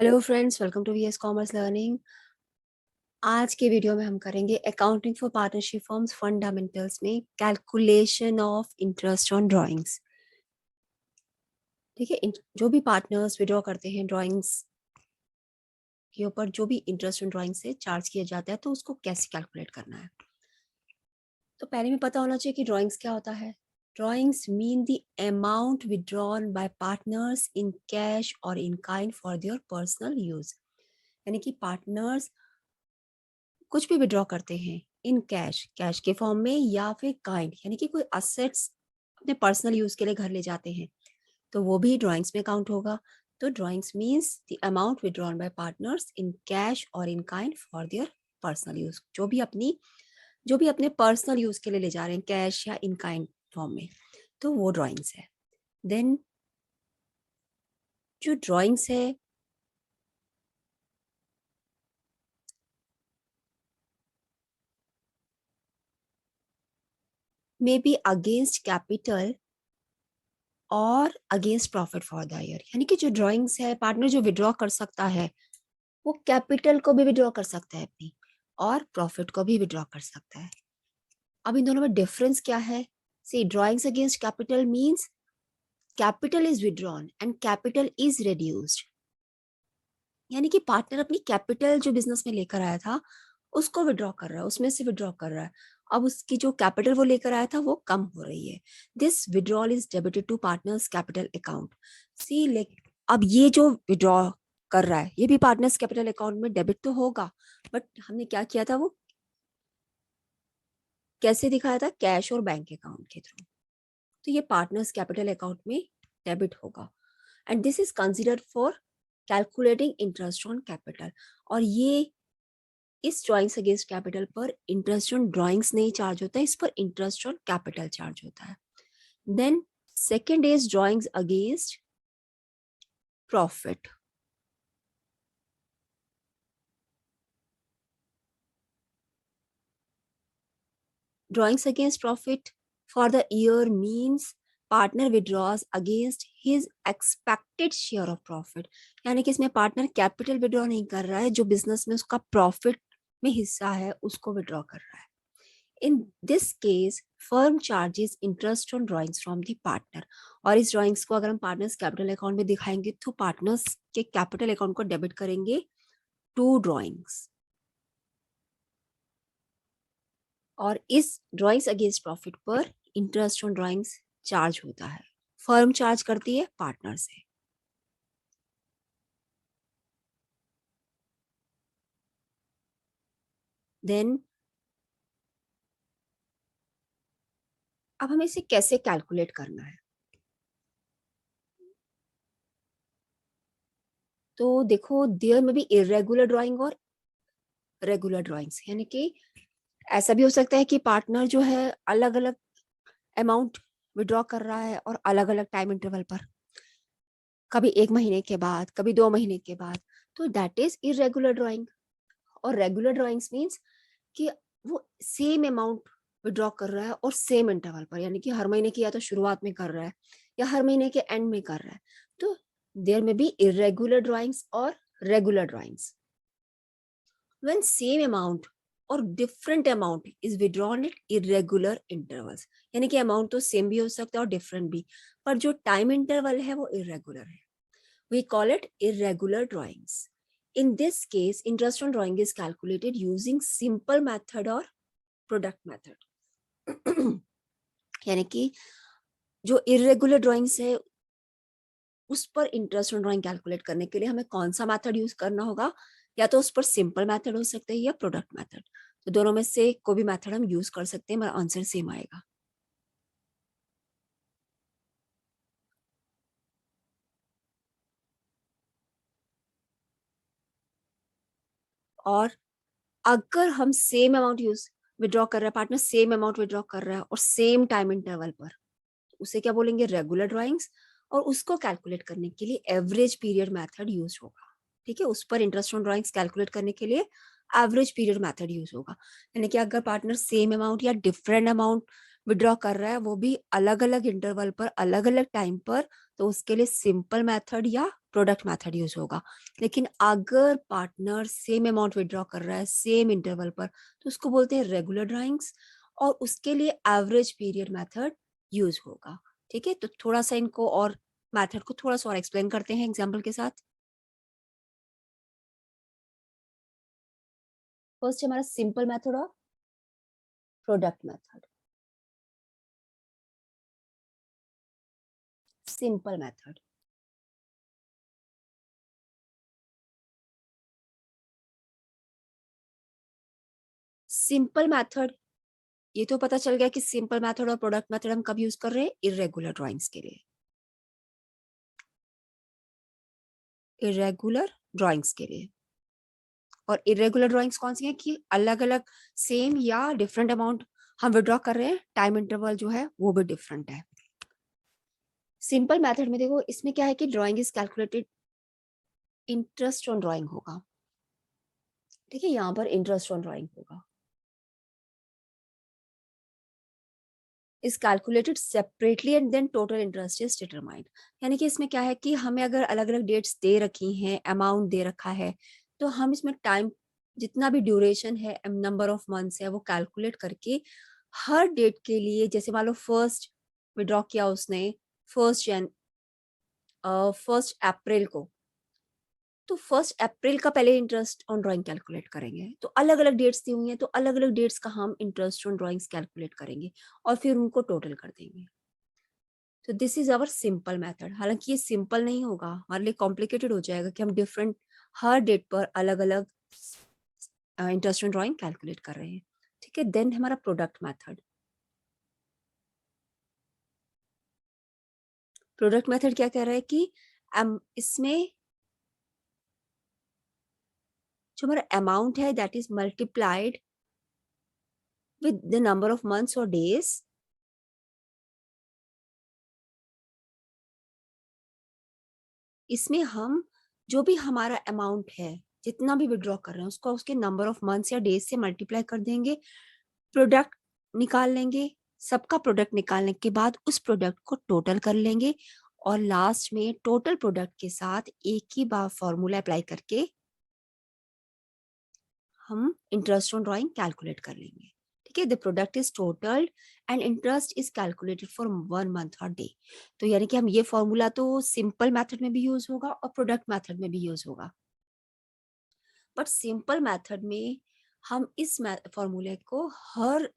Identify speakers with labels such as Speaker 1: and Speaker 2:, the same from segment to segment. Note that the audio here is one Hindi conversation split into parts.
Speaker 1: Hello friends, welcome to VS commerce learning. आज के वीडियो में हम करेंगे accounting for partnership firms fundamentals में calculation of interest on drawings. ठीक है, जो भी पार्टनर्स विड्रॉ करते हैं ड्राइंग्स के ऊपर, जो भी इंटरेस्ट ऑन ड्राइंग से चार्ज किया जाता है, तो उसको कैसे कैलकुलेट करना है। तो पहले में पता होना चाहिए कि ड्राइंग्स क्या होता है। Drawings mean the amount withdrawn by partners in cash और in kind for their personal use. यानी कि पार्टनर्स कुछ भी विड्रॉ करते हैं इन कैश, कैश के फॉर्म में, या फिर काइंड यानी कि कोई असेट्स अपने पर्सनल यूज के लिए घर ले जाते हैं, तो वो भी ड्राइंग्स में काउंट होगा। तो drawings means the amount withdrawn by partners in cash और in kind for their personal use. जो भी अपने पर्सनल यूज के लिए ले जा रहे हैं कैश या इन काइंड फॉर्म में, तो वो ड्राइंग्स है। देन जो ड्राइंग्स है मे बी अगेंस्ट कैपिटल और against profit for the year. यानी कि जो ड्राइंग्स है, पार्टनर जो विड्रॉ कर सकता है, वो कैपिटल को भी विड्रॉ कर सकता है अपनी, और प्रॉफिट को भी विड्रॉ कर सकता है। अब इन दोनों में डिफरेंस क्या है? See, drawings against capital means capital is withdrawn and capital is reduced. यानी कि पार्टनर अपनी कैपिटल जो बिजनेस में लेकर आया था उसको विड्रॉ कर रहा है, उसमें से विड्रॉ कर रहा है। अब उसकी जो कैपिटल वो लेकर आया था वो कम हो रही है। This withdrawal is debited to partners capital account. See, अब ये जो विड्रॉ कर रहा है ये भी पार्टनर्स कैपिटल अकाउंट में डेबिट तो होगा, बट हमने क्या किया था, वो कैसे दिखाया था? कैश और बैंक अकाउंट के थ्रू। तो ये पार्टनर्स कैपिटल अकाउंट में डेबिट होगा and this is considered for calculating interest on capital. और ये इस ड्राइंग्स अगेंस्ट कैपिटल पर इंटरेस्ट ऑन ड्राइंग्स नहीं चार्ज होता है, इस पर इंटरेस्ट ऑन कैपिटल चार्ज होता है। Then second is drawings against profit. Drawings against profit for the year means partner withdraws against his expected share of profit. यानी कि इसमें पार्टनर कैपिटल विड्रॉ नहीं कर रहा है, जो बिजनेस में उसका प्रॉफिट में हिस्सा है उसको विड्रॉ कर रहा है। In this case, firm charges interest on drawings from the partner। और इस ड्राइंग्स को अगर हम पार्टनर्स कैपिटल अकाउंट में दिखाएंगे तो पार्टनर्स के कैपिटल अकाउंट को डेबिट करेंगे टू ड्राइंग्स, और इस ड्राइंग्स अगेंस्ट प्रॉफिट पर इंटरेस्ट ऑन ड्राइंग्स चार्ज होता है। फर्म चार्ज करती है पार्टनर से। देन अब हमें इसे कैसे कैलकुलेट करना है? तो देखो, देयर में भी इरेगुलर ड्राइंग और रेगुलर ड्राइंग्स। यानी कि ऐसा भी हो सकता है कि पार्टनर जो है अलग अलग अमाउंट विड्रॉ कर रहा है और अलग अलग टाइम इंटरवल पर, कभी 1 महीने के बाद, कभी 2 महीने के बाद, तो दैट इज इरेगुलर ड्राइंग। और रेगुलर ड्राइंग्स मीन्स कि वो सेम अमाउंट विड्रॉ कर रहा है और सेम इंटरवल पर, यानी कि हर महीने की या तो शुरुआत में कर रहा है या हर महीने के एंड में कर रहा है। तो देयर में बी इरेगुलर ड्राइंग्स और regular drawings. when same amount और different amount is withdrawn at irregular intervals. यानी कि अमाउंट तो सेम भी हो सकता है और डिफरेंट भी, पर जो टाइम इंटरवल है वो इरेगुलर है। We call it irregular drawings. In this case interest on drawing is calculated using simple method और प्रोडक्ट मेथड। यानी कि जो इरेगुलर ड्राइंग्स है उस पर इंटरेस्ट ऑन ड्राइंग कैलकुलेट करने के लिए हमें कौन सा मेथड यूज करना होगा? या तो उस पर सिंपल मेथड हो सकता है या प्रोडक्ट मेथड। तो दोनों में से कोई भी मेथड हम यूज कर सकते हैं, हमारा आंसर सेम आएगा। और अगर हम सेम अमाउंट यूज विड्रॉ कर रहे हैं, पार्टनर सेम अमाउंट विड्रॉ कर रहा है और सेम टाइम इंटरवल पर, तो उसे क्या बोलेंगे? Regular drawings. और उसको कैलकुलेट करने के लिए एवरेज पीरियड मेथड यूज होगा। ठीक है, उस पर इंटरेस्ट ऑन ड्राइंग्स कैलकुलेट करने के लिए एवरेज पीरियड मेथड यूज होगा। यानी कि अगर पार्टनर सेम अमाउंट या डिफरेंट अमाउंट विड्रॉ कर रहा है वो भी अलग अलग इंटरवल पर अलग अलग टाइम पर, तो उसके लिए सिंपल मेथड या प्रोडक्ट मेथड यूज होगा। लेकिन अगर पार्टनर सेम अमाउंट विड्रॉ कर रहा है सेम इंटरवल पर, तो उसको बोलते हैं रेगुलर ड्राइंग्स, और उसके लिए एवरेज पीरियड मेथड यूज होगा। ठीक है, तो थोड़ा सा इनको और मेथड को थोड़ा सा और एक्सप्लेन करते हैं एग्जाम्पल के साथ। फर्स्ट हमारा सिंपल मेथड और product method. Simple method, simple method, ये तो पता चल गया कि सिंपल मेथड और प्रोडक्ट मेथड हम कब यूज कर रहे हैं, इरेगुलर ड्राइंग्स के लिए। इरेगुलर ड्राइंग्स के लिए, और इरेगुलर ड्राइंग्स कौन सी हैं कि अलग अलग सेम या डिफरेंट अमाउंट हम विड्रॉ कर रहे हैं, टाइम इंटरवल जो है वो भी डिफरेंट है। सिंपल मेथड में देखो, इसमें क्या है कि drawing is calculated, interest on drawing होगा। ठीक है, यहाँ पर इंटरेस्ट ऑन ड्राइंग होगा, is calculated separately and then total interest is determined. यानी कि इसमें क्या है कि हमें अगर अलग अलग डेट्स दे रखी हैं, अमाउंट दे रखा है, तो हम इसमें टाइम, जितना भी ड्यूरेशन है, नंबर ऑफ मंथ्स है, वो कैलकुलेट करके हर डेट के लिए, जैसे मान लो फर्स्ट विड्रॉ किया उसने फर्स्ट जन 1 अप्रैल को, तो 1 अप्रैल का पहले इंटरेस्ट ऑन ड्राइंग कैलकुलेट करेंगे। तो अलग अलग डेट्स दी हुई हैं, तो अलग अलग डेट्स का हम इंटरेस्ट ऑन ड्राइंग्स कैलकुलेट करेंगे और फिर उनको टोटल कर देंगे। तो this is our simple method. हालांकि ये सिंपल नहीं होगा, हमारे लिए कॉम्प्लिकेटेड हो जाएगा कि हम डिफरेंट हर डेट पर अलग अलग इंटरेस्ट ऑन ड्राइंग कैलकुलेट कर रहे हैं। ठीक है, देन हमारा प्रोडक्ट मेथड। प्रोडक्ट मेथड क्या कह रहा है कि इसमें जो हमारा अमाउंट है that is multiplied with the number of months और डेज, इसमें हम जो भी हमारा अमाउंट है, जितना भी विड्रॉ कर रहे हैं, उसको उसके नंबर ऑफ मंथ्स या डेज से मल्टीप्लाई कर देंगे, प्रोडक्ट निकाल लेंगे, सबका प्रोडक्ट निकालने के बाद उस प्रोडक्ट को टोटल कर लेंगे, और लास्ट में टोटल प्रोडक्ट के साथ एक ही बार फॉर्मूला अप्लाई करके हम इंटरेस्ट ऑन ड्राइंग कैलकुलेट कर लेंगे। ठीक है, the product is टोटल्ड and interest is calculated for 1 month और डे। तो यानी कि हम ये फॉर्मूला तो सिंपल मेथड में भी यूज होगा और प्रोडक्ट मेथड में भी यूज होगा, बट सिंपल मेथड में हम इस फॉर्मूले को हर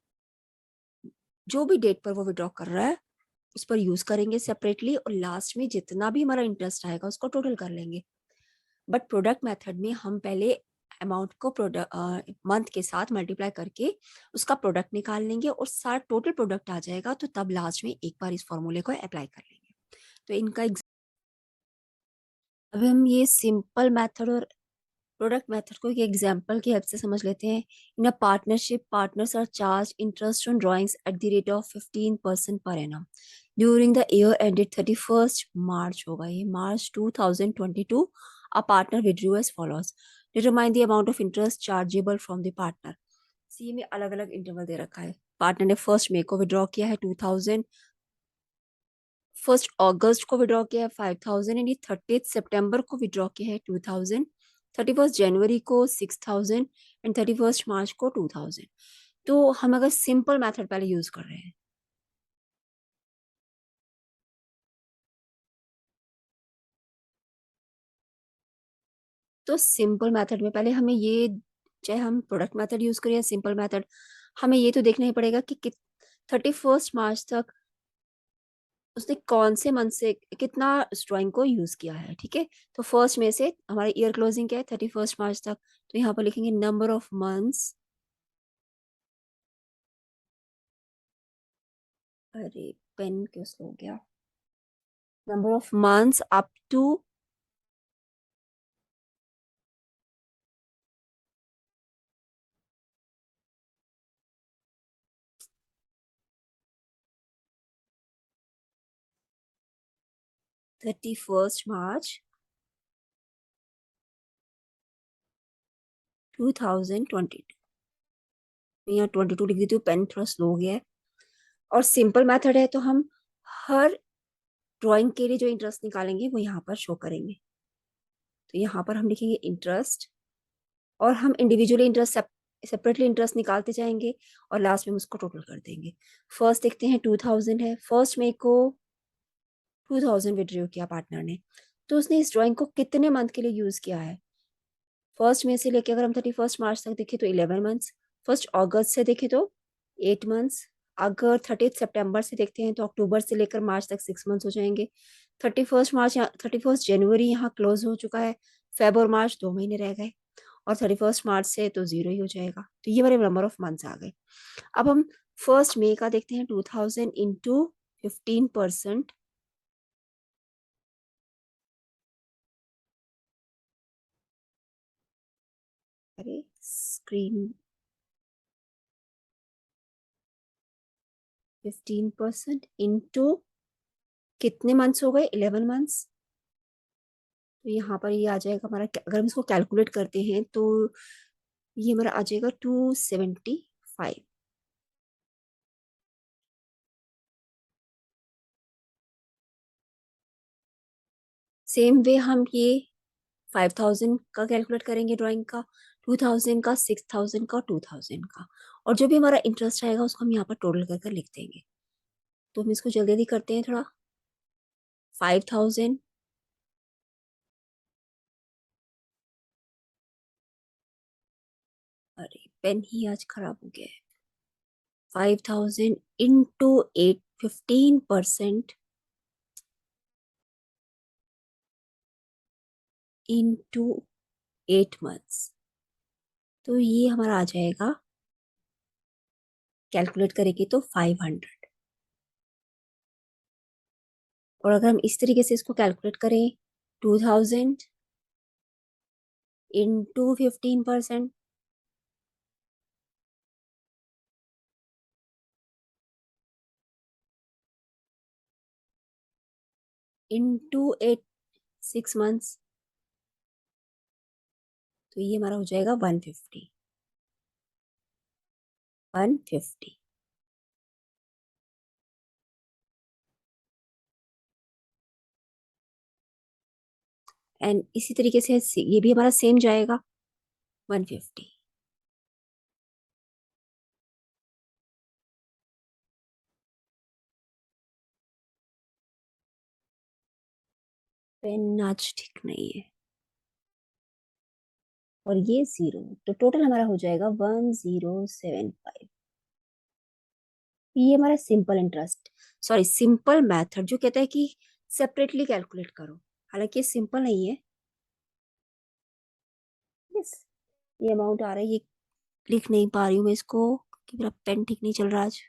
Speaker 1: जो भी डेट पर वो विड्रॉ कर रहा है उस पर यूज करेंगे सेपरेटली, और लास्ट में जितना भी हमारा इंटरेस्ट आएगा उसको टोटल कर लेंगे। बट प्रोडक्ट मेथड में हम पहले अमाउंट को प्रोडक्ट मंथ के साथ मल्टीप्लाई करके उसका प्रोडक्ट निकाल लेंगे, और सारा टोटल प्रोडक्ट आ जाएगा, तो तब लास्ट में एक बार इस फॉर्मूले को अप्लाई कर लेंगे। तो इनका अभी हम ये सिंपल मेथड और प्रोडक्ट मेथड को एक एग्जांपल की हेल्प से समझ लेते हैं। In a partnership, partners are charge interest on drawings at the rate of 15% per annum during the year ended 31st March, होगा ये March 2022। A partner withdrew as follows, determine the amount of interest chargeable from the partner. See में अलग अलग इंटरवल दे रखा है। पार्टनर ने 1 मई को विड्रॉ किया है 2000, 1 अगस्त को विड्रॉ किया है 5000, एंड ये 30 सितंबर को विड्रॉ किया है 2000, 31 जनवरी को 6000, एंड 31 मार्च को 2000। तो हम अगर सिंपल मेथड पहले यूज कर रहे हैं, तो सिंपल मेथड में पहले हमें ये, चाहे हम प्रोडक्ट मेथड यूज करें या सिंपल मेथड, हमें ये तो देखना ही पड़ेगा कि 31 मार्च तक उसने कौन से मंथ से कितना इस ड्राइंग को यूज किया है। ठीक है, तो 1 मई से हमारा ईयर क्लोजिंग क्या है 31 मार्च तक, तो यहाँ पर लिखेंगे नंबर ऑफ मंथ्स, अरे पेन क्यों स्लो हो गया, number of months up to 31 March 2022। यहाँ 22 लिख देती हूँ, पेन थोड़ा स्लो हो गया है। और सिंपल मेथड है तो हम हर ड्राइंग के लिए जो इंटरेस्ट निकालेंगे वो यहाँ पर शो करेंगे। तो यहाँ पर हम लिखेंगे इंटरेस्ट, और हम इंडिविजुअली इंटरेस्ट सेपरेटली इंटरेस्ट निकालते जाएंगे और लास्ट में हम उसको टोटल कर देंगे। फर्स्ट देखते हैं 2000 है, फर्स्ट मई को 2000 विड्रॉ किया पार्टनर ने, तो उसने इस ड्राइंग को कितने मंथ के लिए यूज किया है? फर्स्ट में से लेके अगर हम 31 मार्च तक देखें तो 11 मंथ्स, फर्स्ट अगस्त से देखें तो 8 मंथ्स, अगर 30 सितंबर से देखते हैं तो अक्टूबर से लेकर मार्च तक 6 मंथ्स हो जाएंगे। 31 मार्च 31 जनवरी यहाँ क्लोज हो चुका है, फेब और मार्च 2 महीने रह गए, और 31 मार्च से तो जीरो ही हो जाएगा। तो ये हमारे नंबर ऑफ मंथ्स आ गए। अब हम फर्स्ट मई का देखते हैं, 2000 इंटू 15%, अरे स्क्रीन, 15% इंटू कितने मंथ्स हो गए? 11 मंथ्स। तो यहाँ पर ये आ जाएगा हमारा, अगर हम इसको कैलकुलेट करते हैं तो ये हमारा आ जाएगा 275। सेम वे हम ये 5000 का कैलकुलेट करेंगे ड्राइंग का, 2000 का, 6000 का, 2000 का, और जो भी हमारा इंटरेस्ट आएगा उसको हम यहाँ पर टोटल कर कर लिख देंगे। तो हम इसको जल्दी जल्दी करते हैं थोड़ा। 5000, अरे पेन ही आज खराब हो गया है। 5000 इंटू 8, 15% इंटू 8 मंथ्स, तो ये हमारा आ जाएगा, कैलकुलेट करेंगे तो 500। और अगर हम इस तरीके से इसको कैलकुलेट करें, 2000 इंटू 15% इंटू 6 मंथ्स, तो ये हमारा हो जाएगा 150। 150। एंड इसी तरीके से ये भी हमारा सेम जाएगा 150। पेन आज ठीक नहीं है, और ये जीरो, तो टोटल हमारा हो जाएगा 1075। ये हमारा simple interest, sorry simple method जो कहता है कि सेपरेटली कैलकुलेट करो, हालांकि ये सिंपल नहीं है। यस, ये अमाउंट आ रहा है, ये लिख नहीं पा रही हूँ मैं इसको कि मेरा पेन ठीक नहीं चल रहा आज।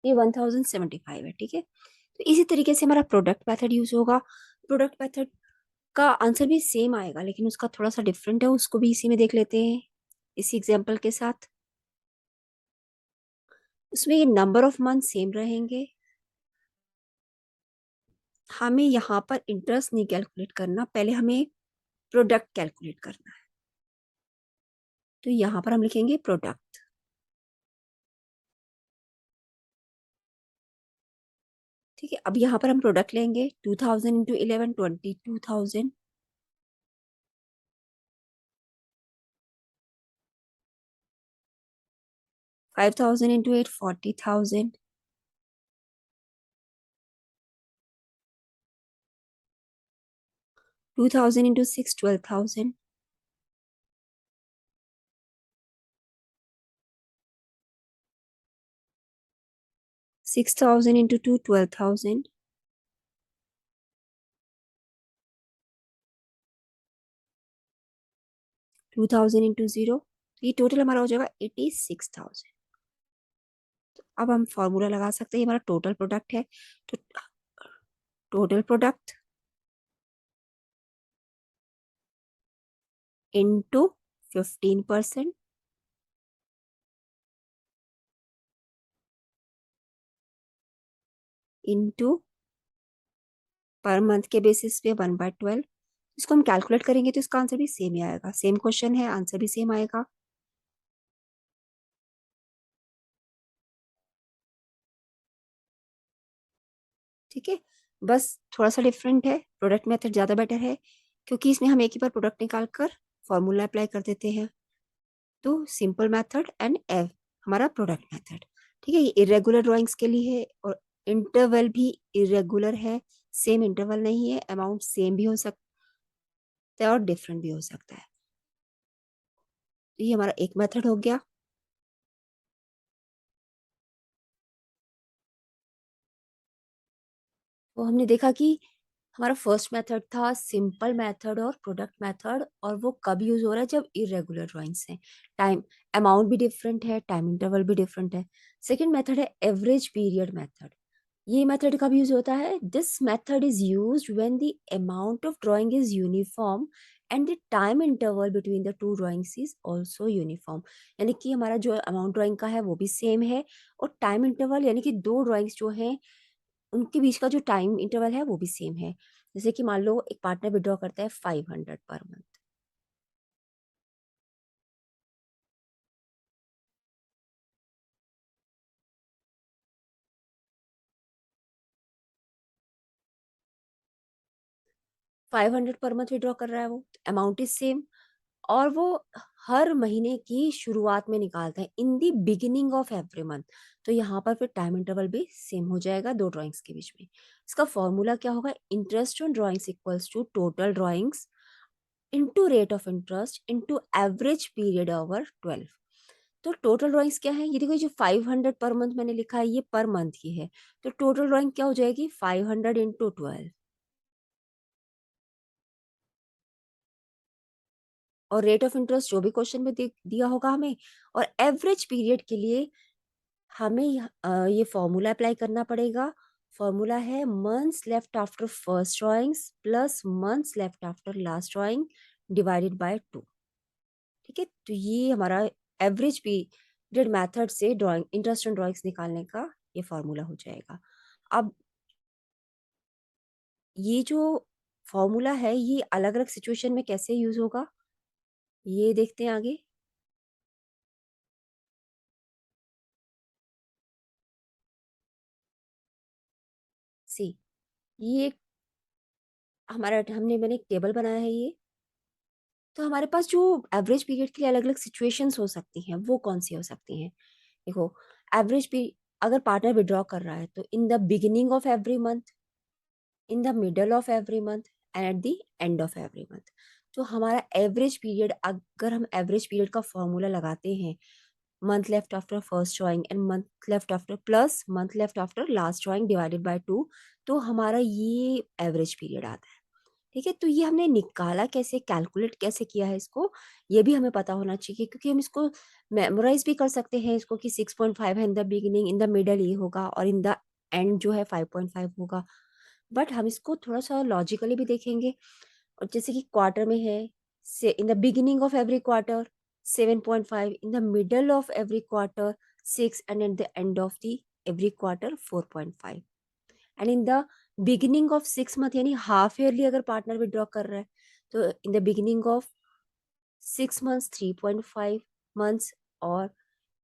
Speaker 1: ये 1075 है, ठीक है। तो इसी तरीके से हमारा प्रोडक्ट मेथड यूज होगा। प्रोडक्ट मेथड का आंसर भी सेम आएगा, लेकिन उसका थोड़ा सा डिफरेंट है, उसको भी इसी में देख लेते हैं, इसी एग्जाम्पल के साथ। उसमें ये नंबर ऑफ मंथ सेम रहेंगे, हमें यहाँ पर इंटरेस्ट नहीं कैलकुलेट करना, पहले हमें प्रोडक्ट कैलकुलेट करना है। तो यहाँ पर हम लिखेंगे प्रोडक्ट। ठीक है, अब यहाँ पर हम प्रोडक्ट लेंगे, 2000 into 11, 22,000, 5000 into 8, 40,000, 2000 into 6, 12,000, 6000 into 2, 12,000, 2000 into 0, ये टोटल हमारा हो जाएगा 86,000। अब हम फॉर्मूला लगा सकते हैं, ये हमारा टोटल प्रोडक्ट है, तो total product into 15% into per month के बेसिस पे 1/12। इसको हम कैलकुलेट करेंगे तो इसका आंसर भी सेम ही आएगा, सेम क्वेश्चन है, आंसर भी सेम आएगा। ठीक है, बस थोड़ा सा डिफरेंट है, प्रोडक्ट मेथड ज़्यादा बेटर है क्योंकि इसमें हम एक ही बार प्रोडक्ट निकाल कर फॉर्मूला अप्लाई कर देते हैं। तो सिंपल मेथड एंड एफ हमारा प्रोडक्ट मेथड। ठीक है, ये इरेगुलर ड्राइंग्स के लिए है और इंटरवल भी इरेगुलर है, सेम इंटरवल नहीं है, अमाउंट सेम भी हो सकता है और डिफरेंट भी हो सकता है। तो ये हमारा एक मेथड हो गया। तो हमने देखा कि हमारा फर्स्ट मेथड था सिंपल मेथड और प्रोडक्ट मेथड, और वो कब यूज हो रहा है, जब इरेगुलर ड्राइंग्स हैं, टाइम अमाउंट भी डिफरेंट है, टाइम इंटरवल भी डिफरेंट है। सेकंड मेथड है एवरेज पीरियड मेथड। ये मेथड कब यूज होता है, this method is used when the amount of drawing is uniform and the time interval between the two drawings is also uniform. यानी कि हमारा जो अमाउंट ड्राइंग का है वो भी सेम है, और टाइम इंटरवल यानी कि दो ड्राइंग्स जो हैं उनके बीच का जो टाइम इंटरवल है वो भी सेम है। जैसे कि मान लो एक पार्टनर विड्रॉ करता है 500 per month. 500 per month withdraw कर रहा है, वो अमाउंट इज सेम, और वो हर महीने की शुरुआत में निकालता है इन the beginning of every month. तो यहाँ पर फिर टाइम इंटरवल भी सेम हो जाएगा दो ड्राइंग्स के बीच में। इसका फॉर्मूला क्या होगा, interest on drawings equals to total drawings into rate of interest into average period over 12। तो टोटल ड्राइंग्स क्या है, ये देखो, ये जो 500 पर मंथ मैंने लिखा है ये पर मंथ की है, तो टोटल ड्राइंग क्या हो जाएगी 500 इंटू 12। और रेट ऑफ इंटरेस्ट जो भी क्वेश्चन में दिया होगा हमें, और एवरेज पीरियड के लिए हमें ये फॉर्मूला अप्लाई करना पड़ेगा। फॉर्मूला है months left after first drawings plus months left after last drawing divided by 2। ठीक है, तो ये हमारा एवरेज पीरियड मेथड से ड्राइंग इंटरेस्ट ऑन ड्राइंग्स निकालने का ये फॉर्मूला हो जाएगा। अब ये जो फॉर्मूला है ये अलग अलग सिचुएशन में कैसे यूज होगा, ये देखते हैं आगे। सी, ये हमारा मैंने एक टेबल बनाया है ये। तो हमारे पास जो एवरेज पीरियड के लिए अलग अलग सिचुएशंस हो सकती हैं वो कौन सी हो सकती हैं। देखो, एवरेज पी अगर पार्टनर विड्रॉ कर रहा है तो in the beginning of every month, in the middle of every month and eight the end of every month. तो हमारा एवरेज पीरियड, अगर हम एवरेज पीरियड का फॉर्मूला लगाते हैं, month left after first drawing and month left after plus month left after last drawing divided by 2, तो हमारा ये एवरेज पीरियड आता है। ठीक है, तो ये हमने निकाला कैसे, कैलकुलेट कैसे किया है इसको, ये भी हमें पता होना चाहिए, क्योंकि हम इसको मेमोराइज भी कर सकते हैं इसको कि 6.5 है इन the beginning, in the middle ये होगा, और इन द एंड जो है 5.5 होगा। बट हम इसको थोड़ा सा लॉजिकली भी देखेंगे, और जैसे कि क्वार्टर में है, से इन the beginning of every quarter 7.5, in the middle of every quarter 6, and at the end of the every quarter 4.5, and in the beginning of 6 month यानी हाफ ईयरली अगर पार्टनर विड्रॉ कर रहा है तो in the beginning of 6 months 3.5 months, और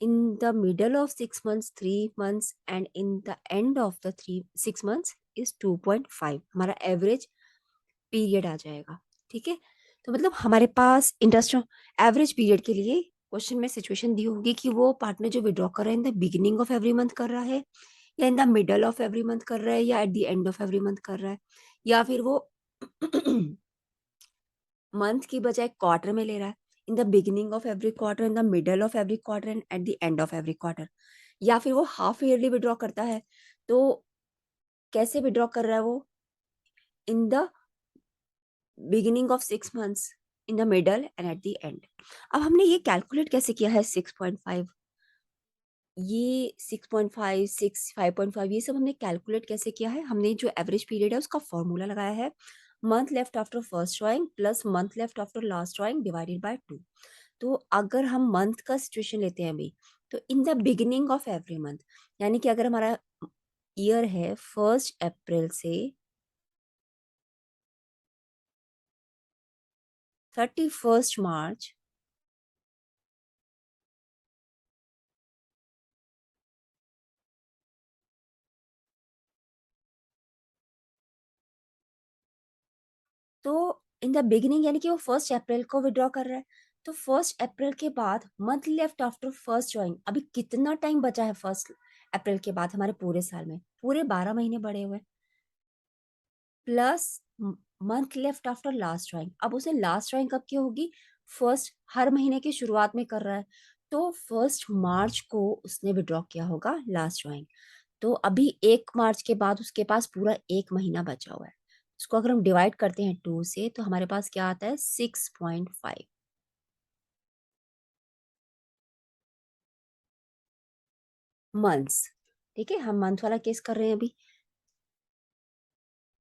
Speaker 1: in the middle of 6 months 3 months, and in the end of the 6 months is 2.5, हमारा एवरेज पीरियड आ जाएगा। ठीक है, तो मतलब हमारे पास इंटरेस्ट एवरेज पीरियड के लिए क्वेश्चन में सिचुएशन दी होगी कि वो पार्टनर जो विड्रॉ कर रहा है इन the beginning of every month कर रहा है, या इन the middle of every month कर रहा है, या eight the end of every month कर रहा है, या फिर वो मंथ की बजाय क्वार्टर में ले रहा है, इन the beginning of every quarter, in the middle of every quarter and eight the end of every quarter, या फिर वो हाफ ईयरली विड्रॉ करता है। तो कैसे विड्रॉ कर रहा है वो, इन the beginning of 6 months, in the middle and eight the and. अब हमने ये कैलकुलेट कैसे किया है 6.5, ये 6.5 6 5.5 ये सब हमने कैलकुलेट कैसे किया है, हमने जो एवरेज पीरियड है उसका फॉर्मूला लगाया है month left after first drawing plus month left after last drawing divided by 2। तो अगर हम मंथ का सिचुएशन लेते हैं अभी, तो in the beginning of every month, यानी कि अगर हमारा ईयर है 1 अप्रैल से 31 मार्च, तो इन द बिगिनिंग यानी कि वो 1 अप्रैल को विड्रॉ कर रहा है, तो 1 अप्रैल के बाद month left after first join, अभी कितना टाइम बचा है 1 अप्रैल के बाद हमारे पूरे साल में? पूरे 12 महीने बढ़े हुए, plus month left after last join. अब उसे लास्ट ज्वाइन कब की होगी? फर्स्ट, हर महीने की शुरुआत में कर रहा है, तो 1 मार्च को उसने विड्रॉ किया होगा लास्ट ज्वाइन। तो अभी 1 मार्च के बाद उसके पास पूरा 1 महीना बचा हुआ है। इसको अगर हम डिवाइड करते हैं 2 से, तो हमारे पास क्या आता है? 6.5 मंथ्स। ठीक है, हम मंथ वाला केस कर रहे हैं अभी।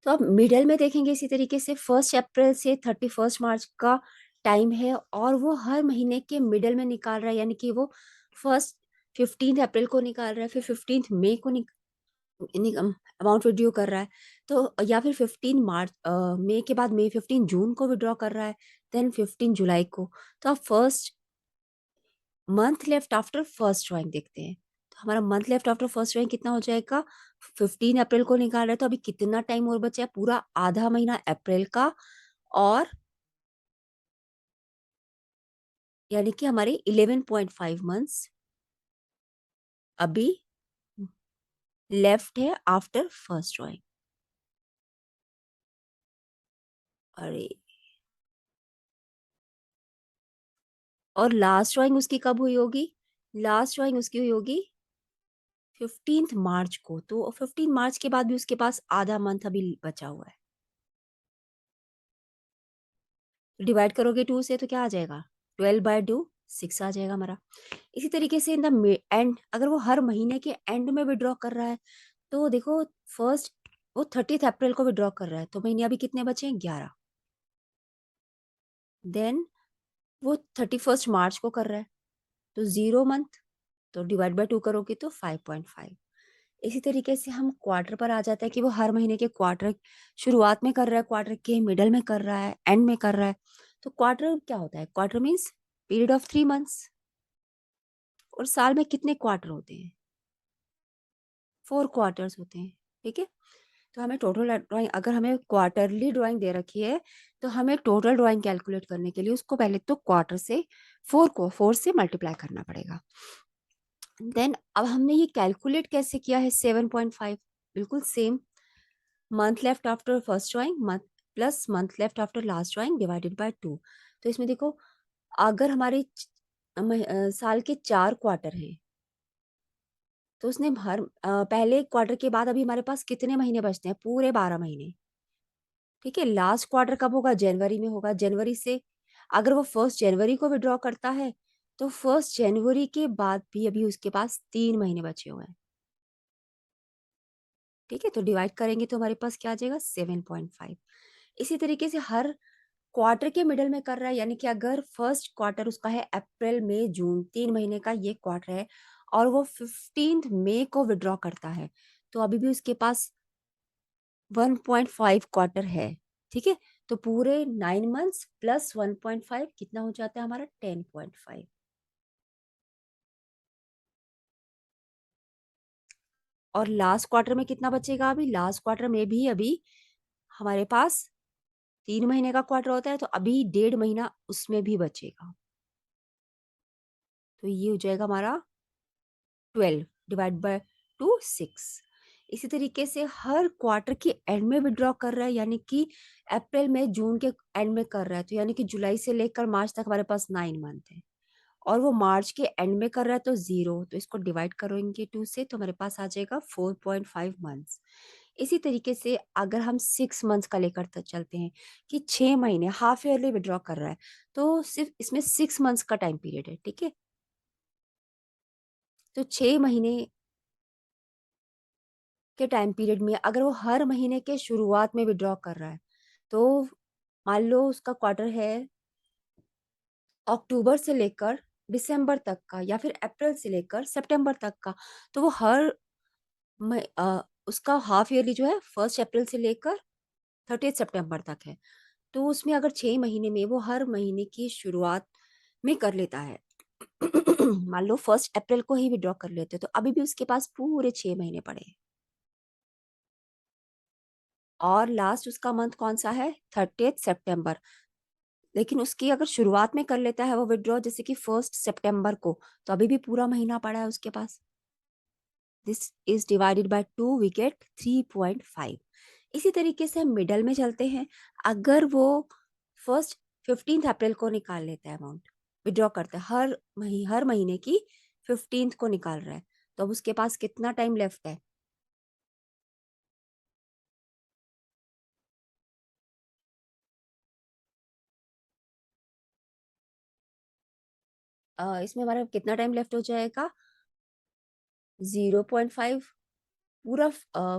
Speaker 1: तो अब मिडल में देखेंगे इसी तरीके से, 1 अप्रैल से 31 मार्च का टाइम है, और वो हर महीने के मिडल में निकाल रहा है, यानी कि वो फर्स्ट 15 अप्रैल को निकाल रहा है, फिर 15 मई को अमाउंट विड्रू कर रहा है, तो या फिर 15 मार्च, मई के बाद मई 15 जून को विड्रॉ कर रहा है, देन 15 जुलाई को। तो अब first month left after first join देखते हैं। तो हमारा month left after first join कितना हो जाएगा? 15 अप्रैल को निकाल रहे हैं, तो अभी कितना टाइम और बचा है? पूरा आधा महीना अप्रैल का, और यानी कि हमारे 11.5 मंथ्स अभी लेफ्ट है आफ्टर फर्स्ट ज्वाइन। अरे, और लास्ट ज्वाइन उसकी कब हुई होगी? लास्ट ज्वाइन उसकी हुई होगी 15 मार्च को, तो 15 मार्च के बाद भी उसके पास आधा मंथ अभी बचा हुआ है। डिवाइड करोगे 2 से तो क्या आ जाएगा? 12/2, 6 आ जाएगा हमारा। इसी तरीके से इन द एंड, अगर वो हर महीने के एंड में विड्रॉ कर रहा है, तो देखो फर्स्ट वो 30 अप्रैल को विड्रॉ कर रहा है, तो महीने अभी कितने बचे हैं? 11। देन वो 31 मार्च को कर रहा है, तो 0 मंथ, तो डिवाइड बाय 2 करोगे तो 5.5। इसी तरीके से हम क्वार्टर पर आ जाते हैं कि वो हर महीने के क्वार्टर शुरुआत में कर रहा है, क्वार्टर के मिडल में कर रहा है, एंड में कर रहा है। तो क्वार्टर क्या होता है? Quarter means period of 3 months. और साल में कितने क्वार्टर होते हैं? 4 क्वार्टर्स होते हैं। ठीक है, तो हमें टोटल ड्राइंग, अगर हमें क्वार्टरली ड्राइंग दे रखी है, तो हमें टोटल ड्राइंग कैलकुलेट करने के लिए उसको पहले तो क्वार्टर से 4 से मल्टीप्लाई करना पड़ेगा। देन अब हमने ये कैलकुलेट कैसे किया है 7.5? बिल्कुल same, month left after first drawing month plus month left after last drawing divided by 2। तो इसमें देखो, अगर हमारे साल के 4 क्वार्टर हैं, तो उसने पहले क्वार्टर के बाद अभी हमारे पास कितने महीने बचते हैं? पूरे 12 महीने। ठीक है, लास्ट क्वार्टर कब होगा? जनवरी में होगा। जनवरी से अगर वो 1 जनवरी को विड्रॉ करता है, तो 1 जनवरी के बाद भी अभी उसके पास 3 महीने बचे हुए हैं। ठीक है, तो डिवाइड करेंगे तो हमारे पास क्या आ जाएगा? 7.5। इसी तरीके से हर क्वार्टर के मिडल में कर रहा है, यानी कि अगर फर्स्ट क्वार्टर उसका है अप्रैल मई जून, 3 महीने का ये क्वार्टर है, और वो 15 मई को विड्रॉ करता है, तो अभी भी उसके पास 1.5 क्वार्टर है। ठीक है, तो पूरे 9 मंथ्स प्लस 1.5 कितना हो जाता है हमारा? 10.5। और लास्ट क्वार्टर में कितना बचेगा? अभी लास्ट क्वार्टर में भी अभी हमारे पास 3 महीने का क्वार्टर होता है, तो अभी 1.5 महीना उसमें भी बचेगा। तो ये हो जाएगा हमारा 12 डिवाइड बाय 2, 6। इसी तरीके से हर क्वार्टर के एंड में विड्रॉ कर रहा है, यानी कि अप्रैल में जून के एंड में कर रहा है, तो यानी कि जुलाई से लेकर मार्च तक हमारे पास 9 मंथ है, और वो मार्च के एंड में कर रहा है, तो 0। तो इसको डिवाइड करेंगे 2 से, तो हमारे पास आ जाएगा 4.5 मंथ्स। इसी तरीके से अगर हम 6 मंथ्स का लेकर चलते हैं कि 6 महीने हाफ ईयरली विड्रॉ कर रहा है, तो सिर्फ इसमें 6 मंथ्स का टाइम पीरियड है। ठीक है, तो 6 महीने के टाइम पीरियड में अगर वो हर महीने के शुरुआत में विड्रॉ कर रहा है, तो मान लो उसका क्वार्टर है अक्टूबर से लेकर दिसंबर तक का, या फिर अप्रैल से लेकर सितंबर तक का, तो वो उसका हाफ ईयरली जो है 1 अप्रैल से लेकर 30 सितंबर तक है। तो उसमें अगर 6 महीने में वो हर महीने की शुरुआत में कर लेता है, मान लो 1 अप्रैल को ही विड्रॉ कर लेते, तो अभी भी उसके पास पूरे 6 महीने पड़े हैं। और लास्ट उसका मंथ कौन सा है, 30 सितंबर। लेकिन उसकी अगर शुरुआत में कर लेता है वो विड्रॉ जैसे कि 1 सितंबर को, तो अभी भी पूरा महीना पड़ा है उसके पास। This is divided by 2, we get 3.5। इसी तरीके से हम मिडल में चलते हैं। अगर वो 15 अप्रैल को निकाल लेता है अमाउंट, विड्रॉ करता है, हर महीने की 15 को निकाल रहा है, तो अब उसके पास कितना टाइम लेफ्ट है? इसमें हमारा कितना टाइम लेफ्ट हो जाएगा? 0.5, पूरा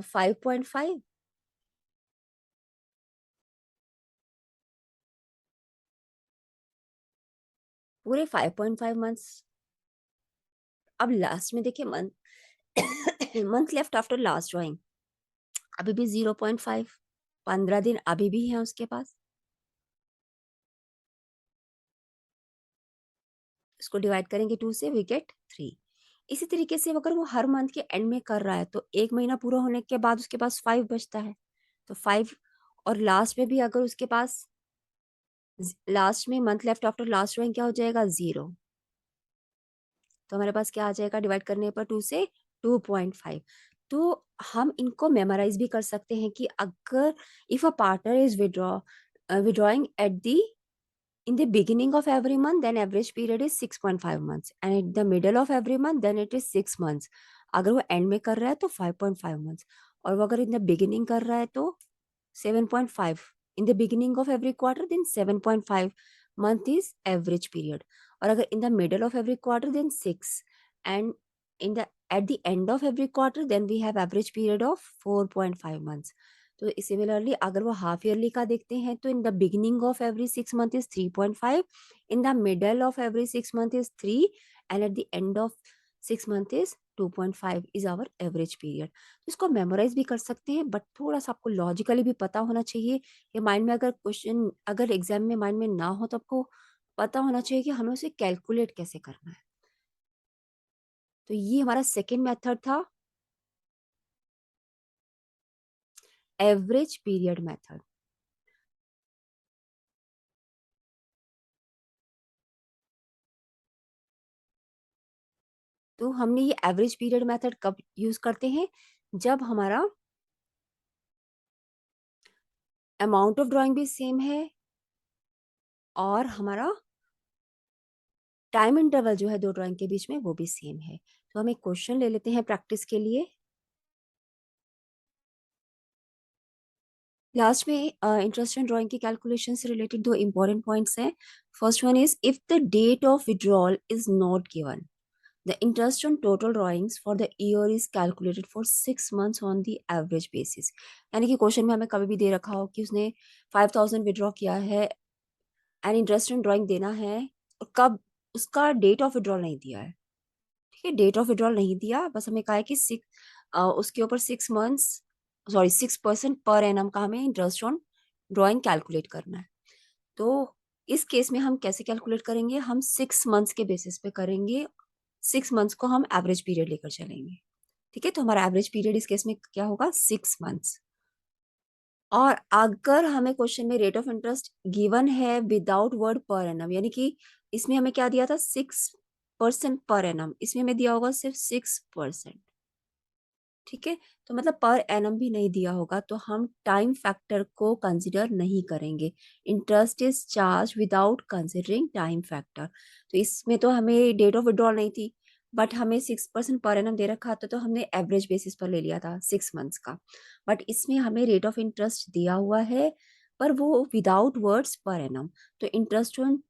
Speaker 1: 5.5, पूरे 5.5 मंथ्स। अब लास्ट में देखिए month month left after last drawing, अभी भी 0.5, 15 दिन अभी भी है उसके पास। इसको डिवाइड करेंगे 2 से, वी गेट 3। इसी तरीके से अगर वो हर मंथ के एंड में कर रहा है तो एक महीना पूरा होने के बाद उसके पास 5 बचता है, तो 5। और लास्ट में भी अगर उसके पास लास्ट में month left after last drawing क्या हो जाएगा? 0। तो हमारे पास क्या आ जाएगा डिवाइड करने पर 2 से? 2.5। तो हम इनको मेमोराइज भी कर सकते हैं कि अगर if a partner is withdrawing at the in the beginning of every month, then average period is 6.5 months, and at the middle of every month, then it is 6 months। अगर वो एंड में कर रहा है तो 5.5 मंथ्स, और वो अगर इन द बिगिनिंग कर रहा है तो 7.5। In the beginning of every quarter, then 7.5 month is average period. और अगर in the middle of every quarter, then 6। And in the at the end of every quarter, then we have average period of 4.5 months. तो सिमिलरली अगर वो हाफ ईयरली का देखते हैं तो in the beginning of every 6 month is 3.5, in the middle of every 6 month is 3, and at the end of 6 month is 2.5 is our average period। तो इसको मेमोराइज भी कर सकते हैं, बट थोड़ा सा आपको लॉजिकली भी पता होना चाहिए कि माइंड में अगर क्वेश्चन, अगर एग्जाम में माइंड में ना हो तो आपको पता होना चाहिए कि हमें उसे कैलकुलेट कैसे करना है। तो ये हमारा सेकेंड मेथड था, एवरेज पीरियड मेथड। तो हमने ये एवरेज पीरियड मेथड कब यूज करते हैं? जब हमारा अमाउंट ऑफ ड्राइंग भी सेम है और हमारा टाइम इंटरवल जो है दो ड्राइंग के बीच में वो भी सेम है। तो हम एक क्वेश्चन ले लेते हैं प्रैक्टिस के लिए। लास्ट में इंटरेस्ट एंड ड्राइंग की कैलकुलेशन से रिलेटेड दो इंपॉर्टेंट पॉइंट्स हैं। First one is, if the date of withdrawal is not given, the interest on total drawings for the year is calculated for 6 months on the average basis. यानी कि क्वेश्चन में हमें कभी भी दे रखा हो कि उसने 5,000 विड्रॉ किया है एंड इंटरेस्ट ऑन ड्राइंग देना है, और कब, उसका डेट ऑफ विड्रॉल नहीं दिया है। ठीक है, डेट ऑफ विड्रॉल नहीं दिया, बस हमें कहा है कि उसके ऊपर 6 मंथ्स, सॉरी 6% पर एनम का हमें इंटरेस्ट ऑन ड्राइंग कैलकुलेट करना है। तो इस केस में हम कैसे कैलकुलेट करेंगे? हम 6 मंथ्स के बेसिस पे करेंगे। 6 मंथ्स को हम एवरेज पीरियड लेकर चलेंगे। ठीक है, तो हमारा एवरेज पीरियड इस केस में क्या होगा? 6 मंथ्स। और अगर हमें क्वेश्चन में रेट ऑफ इंटरेस्ट गिवन है विदाउट वर्ड पर एनम, यानी कि इसमें हमें क्या दिया था? 6% पर एनम, इसमें हमें दिया होगा सिर्फ 6%। ठीक है, तो मतलब पर एनम भी नहीं दिया होगा तो हम टाइम फैक्टर को कंसिडर नहीं करेंगे। Interest is charge without considering time factor. तो इसमें तो हमें डेट ऑफ विड्रॉल नहीं थी, बट हमें 6% पर एनम दे रखा था, तो हमने एवरेज बेसिस पर ले लिया था 6 मंथ्स का। बट इसमें हमें रेट ऑफ इंटरेस्ट दिया हुआ है, पर वो विदाउट वर्ड्स पर एनम। तो इंटरेस्ट ऑन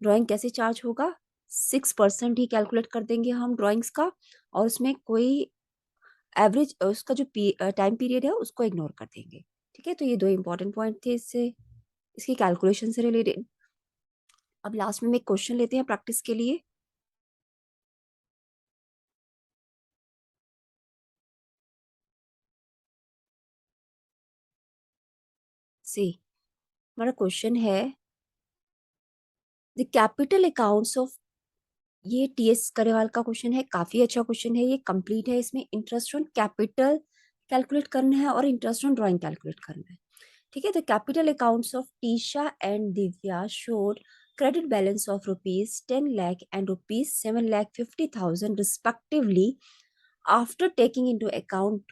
Speaker 1: ड्राइंग कैसे चार्ज होगा? 6% ही कैलकुलेट कर देंगे हम ड्राइंग्स का, और उसमें कोई एवरेज उसका जो टाइम पीरियड है उसको इग्नोर कर देंगे। ठीक है, तो ये दो इंपॉर्टेंट पॉइंट थे इससे, इसकी कैलकुलेशन से रिलेटेड। अब लास्ट में एक क्वेश्चन लेते हैं प्रैक्टिस के लिए। सी, हमारा क्वेश्चन है, द कैपिटल अकाउंट्स ऑफ, ये टीएस करेवाल का क्वेश्चन है, काफी अच्छा क्वेश्चन है, ये कंप्लीट है। इसमें इंटरेस्ट ऑन कैपिटल कैलकुलेट करना है और इंटरेस्ट ऑन ड्राइंग कैलकुलेट करना है। ठीक है, तो capital accounts of Trisha and Divya showed credit balance of rupees 10 lakh and rupees 7 lakh 50,000 respectively after taking into account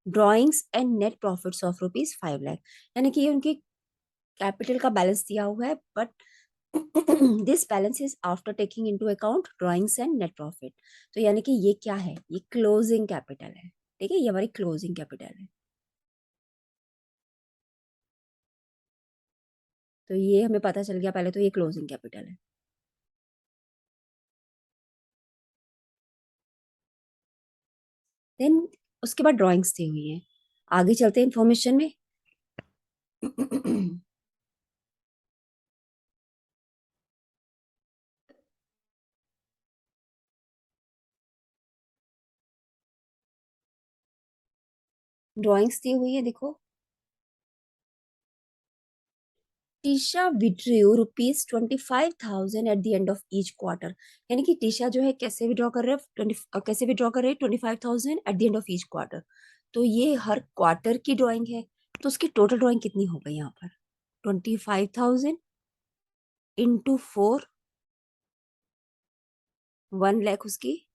Speaker 1: drawings and net profits of rupees 5 lakh। यानी कि ये उनकी कैपिटल का बैलेंस दिया हुआ है, but this balance is after taking into account drawings and net profit. तो यानी कि ये क्या है, ये क्लोजिंग कैपिटल है। ठीक है, ये हमारी क्लोजिंग कैपिटल है। तो ये हमें पता चल गया, पहले तो ये क्लोजिंग कैपिटल है। देन उसके बाद ड्राइंग्स दी हुई है। आगे चलते हैं इंफॉर्मेशन में। ड्राइंग्स दी हुई है, देखो। Trisha withdrew ₹25,000 eight the end of each quarter. यानी कि टीशा जो है कैसे विड्रॉ कर रहे हैं, 25,000 eight the end of each quarter. तो ये हर क्वार्टर की ड्राइंग है। तो उसकी टोटल ड्राइंग कितनी हो गई यहाँ पर? 25,000 इंटू 4, 1 लाख उसकी।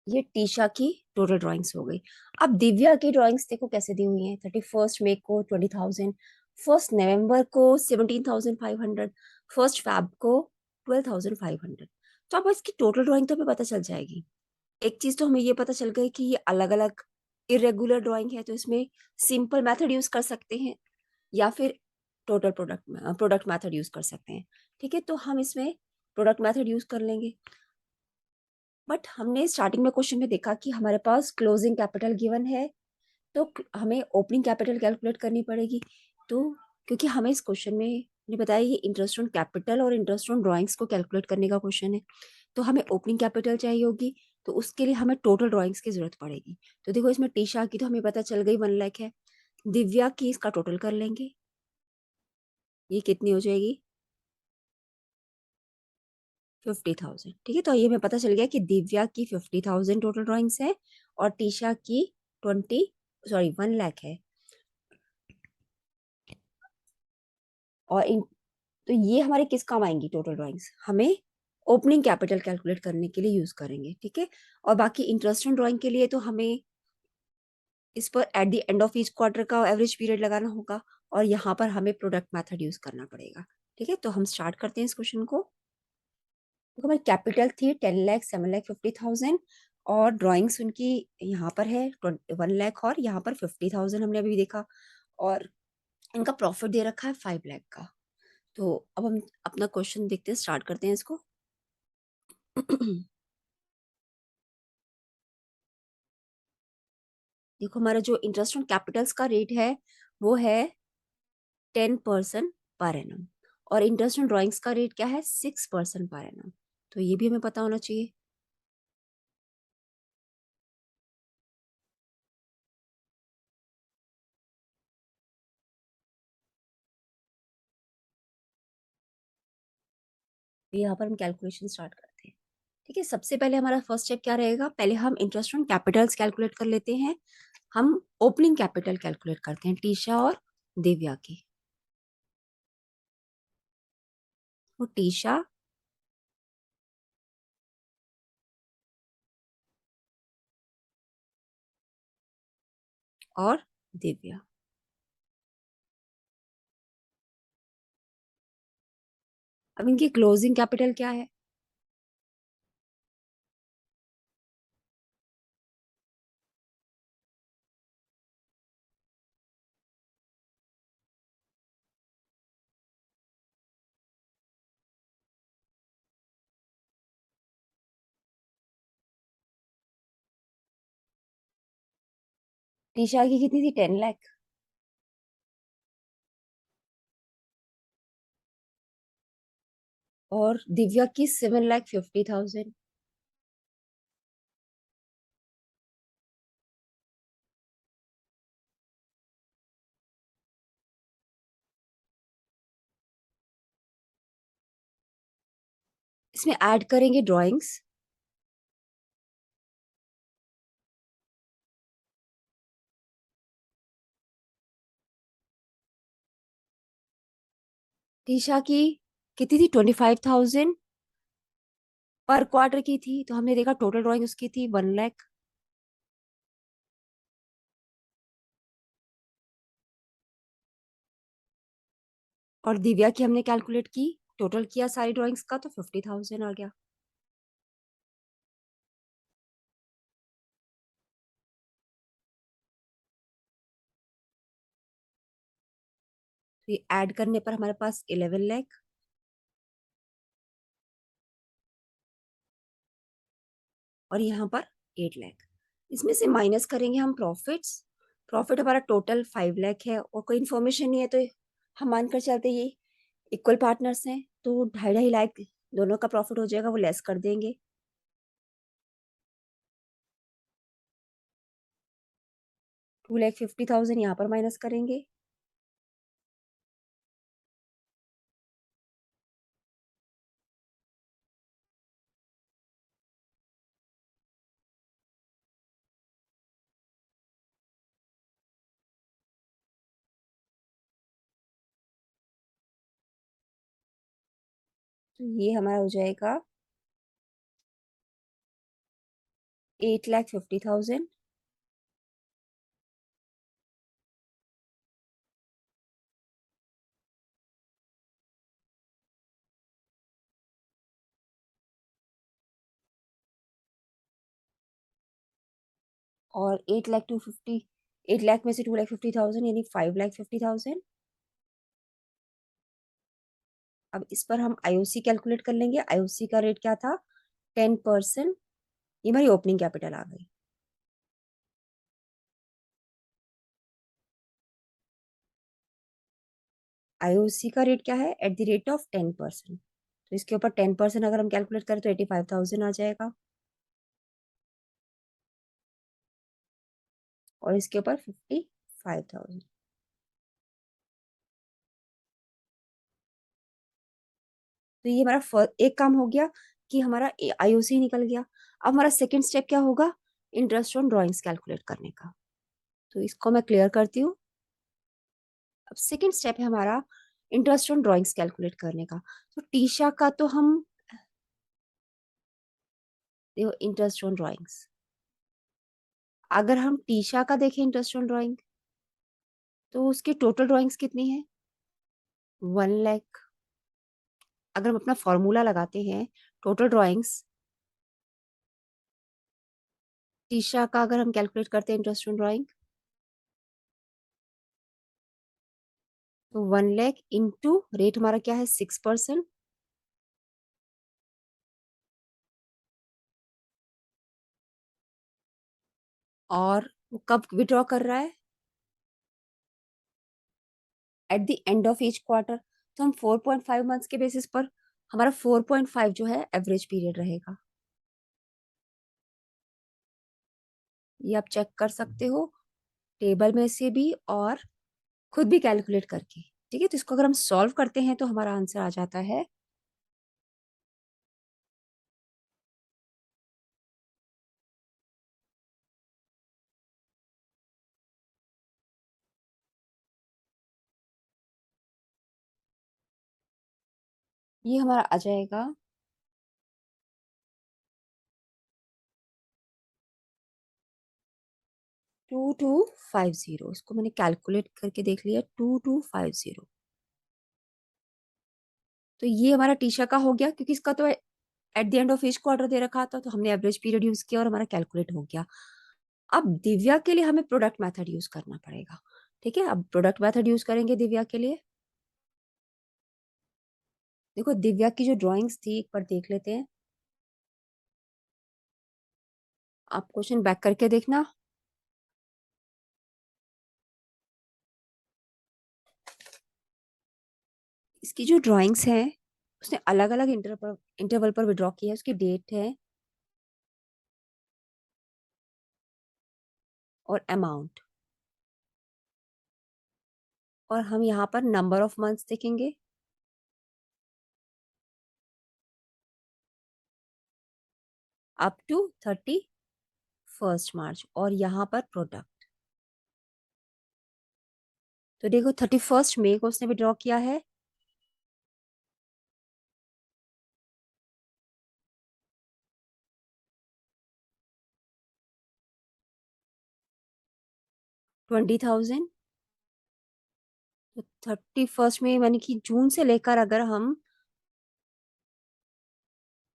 Speaker 1: ये टीशा की टोटल ड्राइंग्स हो गई। अब दिव्या की ड्राइंग्स देखो कैसे दी हुई है। 31 मई को 20,000, 1 नवंबर को 17,500, 1 फैब को 12,500। तो अब इसकी टोटल ड्राइंग तो हमें पता चल जाएगी। एक चीज तो हमें ये पता चल गई कि ये अलग अलग इरेगुलर ड्राइंग है, तो इसमें सिंपल मेथड यूज कर सकते हैं या फिर टोटल प्रोडक्ट मेथड यूज कर सकते हैं। ठीक है, तो हम इसमें प्रोडक्ट मेथड यूज कर लेंगे। बट हमने स्टार्टिंग में क्वेश्चन में देखा कि हमारे पास क्लोजिंग कैपिटल गिवन है, तो हमें ओपनिंग कैपिटल कैलकुलेट करनी पड़ेगी। तो क्योंकि हमें इस क्वेश्चन में ने बताया ये इंटरेस्ट ऑन कैपिटल और इंटरेस्ट ऑन ड्राइंग्स को कैलकुलेट करने का क्वेश्चन है, तो हमें ओपनिंग कैपिटल चाहिए होगी। तो उसके लिए हमें टोटल ड्राइंग्स की जरूरत पड़ेगी। तो देखो इसमें टीशा की तो हमें पता चल गई 1 लाख है। दिव्या की इसका टोटल कर लेंगे, ये कितनी हो जाएगी? 50,000। ठीक है, तो ये हमें पता चल गया कि दिव्या की 50,000 टोटल ड्राइंग्स है और टीशा की 1 लाख है। और इन तो ये हमारे किस काम आएंगी टोटल ड्राइंग्स? हमें ओपनिंग कैपिटल कैलकुलेट करने के लिए यूज करेंगे। ठीक है, और बाकी इंटरेस्ट ऑन ड्राइंग के लिए तो हमें इस पर eight the end of each quarter का एवरेज पीरियड लगाना होगा और यहाँ पर हमें प्रोडक्ट मेथड यूज करना पड़ेगा। ठीक है, तो हम स्टार्ट करते हैं इस क्वेश्चन को। तो हमारी कैपिटल थी 10 लाख 7,50,000 और ड्राइंग्स उनकी यहाँ पर है 1 लाख और यहाँ पर 50,000 हमने अभी देखा। और इनका प्रॉफिट दे रखा है 5 लाख का। तो अब हम अपना क्वेश्चन देखते हैं, स्टार्ट करते हैं इसको। देखो हमारा जो इंटरेस्ट ऑन कैपिटल्स का रेट है वो है 10% पर एनम और इंटरेस्ट ऑन ड्राइंग्स का रेट क्या है? 6% पर एनम। तो ये भी हमें पता होना चाहिए। तो यहाँ पर हम कैलकुलेशन स्टार्ट करते हैं। ठीक है, सबसे पहले हमारा फर्स्ट स्टेप क्या रहेगा? पहले हम इंटरेस्ट ऑन कैपिटल्स कैलकुलेट कर लेते हैं। हम ओपनिंग कैपिटल कैलकुलेट करते हैं टीशा और दिव्या की। वो टीशा और दिव्या। अब इनकी क्लोजिंग कैपिटल क्या है? टीशा की कितनी थी? 10 लाख। और दिव्या की 7,50,000। इसमें ऐड करेंगे ड्राइंग्स। टीशा की कितनी थी, 25,000 पर क्वार्टर की थी, तो हमने देखा टोटल ड्राइंग उसकी थी 1 लाख। और दिव्या की हमने कैलकुलेट की, टोटल किया सारी ड्राइंग्स का, तो 50,000 आ गया। तो ये ऐड करने पर हमारे पास 11 लाख। और यहाँ पर 8 लाख। इसमें से माइनस करेंगे हम प्रॉफिट्स। प्रॉफिट हमारा टोटल 5 लाख है, और कोई इन्फॉर्मेशन नहीं है, तो हम मानकर चलते ये इक्वल पार्टनर्स हैं, तो 2.5 2.5 लाख दोनों का प्रॉफिट हो जाएगा, वो लेस कर देंगे। 2,50,000 यहाँ पर माइनस करेंगे। तो ये हमारा हो जाएगा 8,50,000। और 8 लाख में से 2,50,000 यानी 5,50,000। अब इस पर हम आईओसी कैलकुलेट कर लेंगे। आईओसी का रेट क्या था, 10%। ये हमारी ओपनिंग कैपिटल आ गई। आईओसी का रेट क्या है, एट द रेट ऑफ 10%। तो इसके ऊपर 10% अगर हम कैलकुलेट करें तो 85,000 आ जाएगा, और इसके ऊपर 55,000। तो ये हमारा एक काम हो गया कि हमारा आईओसी निकल गया। अब हमारा सेकंड स्टेप क्या होगा, इंटरेस्ट ऑन ड्राइंग्स कैलकुलेट करने का। तो इसको मैं क्लियर करती हूँ। अब सेकंड स्टेप है हमारा इंटरेस्ट ऑन ड्राइंग्स कैलकुलेट करने का। तो टीशा का तो हम, देखो इंटरेस्ट ऑन ड्राइंग्स, अगर हम टीशा का देखें इंटरेस्ट ऑन ड्राइंग, तो उसकी टोटल ड्राइंग्स कितनी है, 1 लाख। अगर हम अपना फॉर्मूला लगाते हैं, टोटल ड्राइंग्स टीशा का अगर हम कैलकुलेट करते हैं इंटरेस्ट ऑन ड्राइंग, तो 1 लाख इंटू रेट हमारा क्या है, 6%। और वो कब विड्रॉ कर रहा है, eight the end of each quarter. तो हम 4.5 मंथ्स के बेसिस पर हमारा 4.5 जो है एवरेज पीरियड रहेगा। ये आप चेक कर सकते हो टेबल में से भी, और खुद भी कैलकुलेट करके। ठीक है, तो इसको अगर हम सॉल्व करते हैं तो हमारा आंसर आ जाता है, ये हमारा आ जाएगा 2250। इसको मैंने कैलकुलेट करके देख लिया, 2250। तो ये हमारा टीशा का हो गया, क्योंकि इसका तो at the end of each quarter दे रखा था, तो हमने एवरेज पीरियड यूज किया और हमारा कैलकुलेट हो गया। अब दिव्या के लिए हमें प्रोडक्ट मेथड यूज करना पड़ेगा। ठीक है, अब प्रोडक्ट मेथड यूज करेंगे दिव्या के लिए। देखो दिव्या की जो ड्राइंग्स थी एक बार देख लेते हैं। आप क्वेश्चन बैक करके देखना। इसकी जो ड्राइंग्स हैं, उसने अलग अलग इंटरवल पर विड्रॉ किया है। उसकी डेट है और अमाउंट, और हम यहाँ पर नंबर ऑफ मंथ्स देखेंगे। अप टू 31 मार्च, और यहाँ पर प्रोडक्ट। तो देखो 31 मई को उसने विड्रॉ किया है, 20,000। तो 31 में यानी कि जून से लेकर अगर हम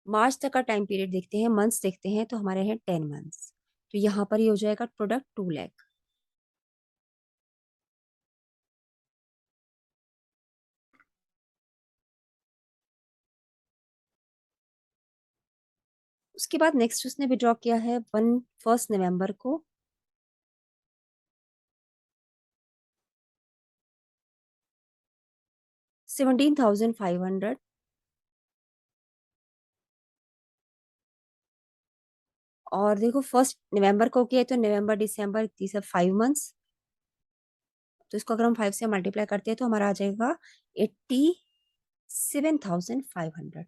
Speaker 1: मार्च तक का टाइम पीरियड देखते हैं, मंथ्स देखते हैं, तो हमारे हैं 10 मंथ्स। तो यहाँ पर ये हो जाएगा प्रोडक्ट 2 लाख। उसके बाद नेक्स्ट उसने विड्रॉ किया है 1 नवंबर को, 17,500। और देखो 1 नवंबर को किया है, तो नवंबर दिसंबर तीसरा 5 मंथ्स। तो इसको अगर हम 5 से मल्टीप्लाई करते हैं तो हमारा आ जाएगा 87,500।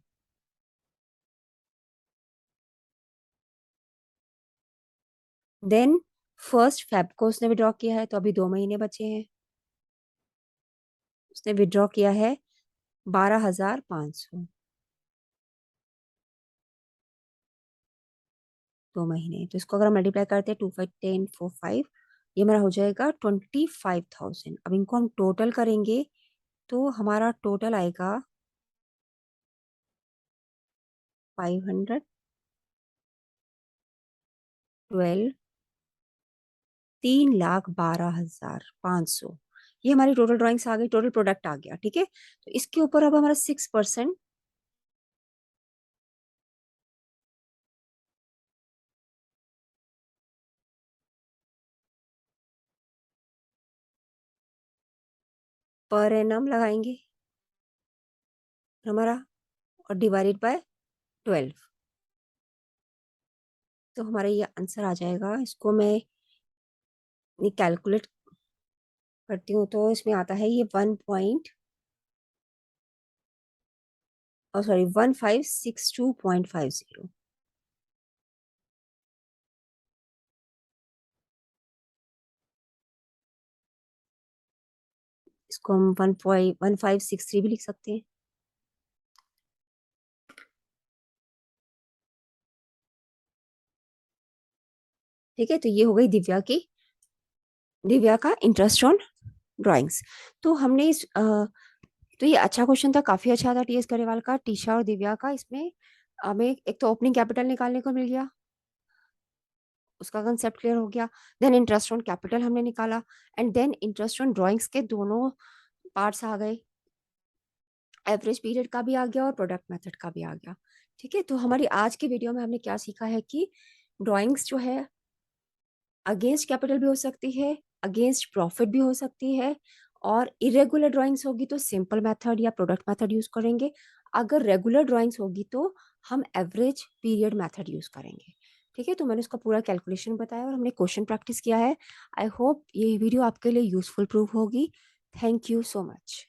Speaker 1: देन 1 फेब को उसने विड्रॉ किया है, तो अभी 2 महीने बचे हैं। उसने विड्रॉ किया है 12,500, 2 महीने। तो इसको अगर हम मल्टीप्लाई करते हैं 2, 5, 10, 4, 5, ये हमारा हो जाएगा 25,000। अब इनको हम टोटल करेंगे तो हमारा टोटल आएगा 500, 12, 3,12,500। ये हमारी टोटल ड्राइंग्स आ गई, टोटल प्रोडक्ट आ गया। ठीक है, तो इसके ऊपर अब हमारा 6% पर एनम लगाएंगे हमारा, और डिवाइडेड बाय 12। तो हमारा ये आंसर आ जाएगा। इसको मैं कैलकुलेट करती हूँ तो इसमें आता है ये 1562.50। इसको हम 1.1563 भी लिख सकते हैं। ठीक है, तो ये हो गई दिव्या का इंटरेस्ट ऑन ड्राइंग्स। तो हमने तो ये अच्छा क्वेश्चन था, काफी अच्छा था टीएस गरेवाल का, टीशा और दिव्या का। इसमें हमें एक तो ओपनिंग कैपिटल निकालने को मिल गया, उसका कंसेप्ट क्लियर हो गया। देन इंटरेस्ट ऑन कैपिटल हमने निकाला, and then interest on drawings के दोनों पार्ट्स आ गए, एवरेज पीरियड का भी आ गया और प्रोडक्ट मेथड का भी आ गया। ठीक है, तो हमारी आज की वीडियो में हमने क्या सीखा है कि ड्राइंग्स जो है अगेंस्ट कैपिटल भी हो सकती है, अगेंस्ट प्रॉफिट भी हो सकती है, और इरेगुलर ड्राइंग्स होगी तो सिंपल मेथड या प्रोडक्ट मेथड यूज करेंगे। अगर रेगुलर ड्राइंग्स होगी तो हम एवरेज पीरियड मेथड यूज करेंगे। ठीक है, तो मैंने उसका पूरा कैलकुलेशन बताया और हमने क्वेश्चन प्रैक्टिस किया है। आई होप ये वीडियो आपके लिए यूजफुल प्रूव होगी। Thank you so much.